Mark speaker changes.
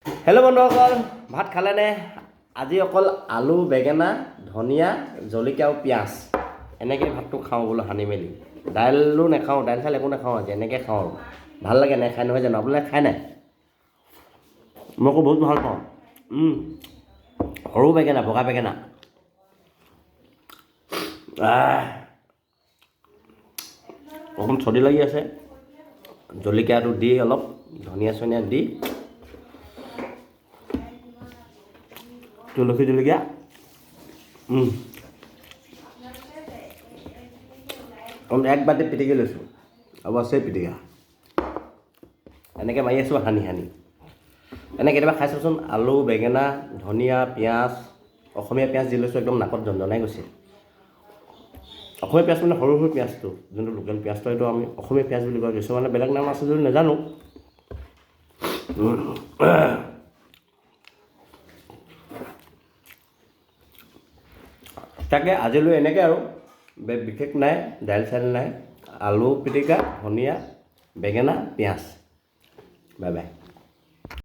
Speaker 1: Hello' বন্ধুসকল, ভাত খালেনে? আজি অকল আলু, বেঙেনা, ধনিয়া, জলকীয়া আৰু পিঁয়াজ এনেকৈ ভাতটো খাওঁ বোলো সানি মেলি। দাইলো নাখাওঁ, দাইল চাইল একো নাখাওঁ আজি, এনেকৈ খাওঁ আৰু ভাল লাগে নাই খাই নহয় জানো? আপোনালোকে খাই নাই? মই আকৌ বহুত ভাল পাওঁ। সৰু বেঙেনা, বগা বেঙেনা। অকণ চৰ্দি লাগি আছে, জলকীয়াটো দি অলপ ধনিয়া চনিয়া দি তুলসী জলকীয়া এক বাটি পিটিকি লৈছোঁ, অৱশ্যেই পিটিকা এনেকৈ মাৰি আছোঁ সানি সানি। এনেকৈ কেতিয়াবা খাই চাওঁচোন, আলু, বেঙেনা, ধনিয়া, পিঁয়াজ, অসমীয়া পিঁয়াজ দি লৈছোঁ, একদম নাকত জনজনাই গৈছে। অসমীয়া পিঁয়াজ মানে সৰু সৰু পিঁয়াজটো, যোনটো লোকেল পিঁয়াজটো, সেইটো আমি অসমীয়া পিঁয়াজ বুলি কয়। কিছুমানে বেলেগ নাম আছে যদি নাজানো। তাকে আজিলৈ এনেকৈ আৰু বিশেষ নাই, দাইল চাইল নাই, আলু পিটিকা, ধনিয়া, বেঙেনা, পিঁয়াজ। Bye bye.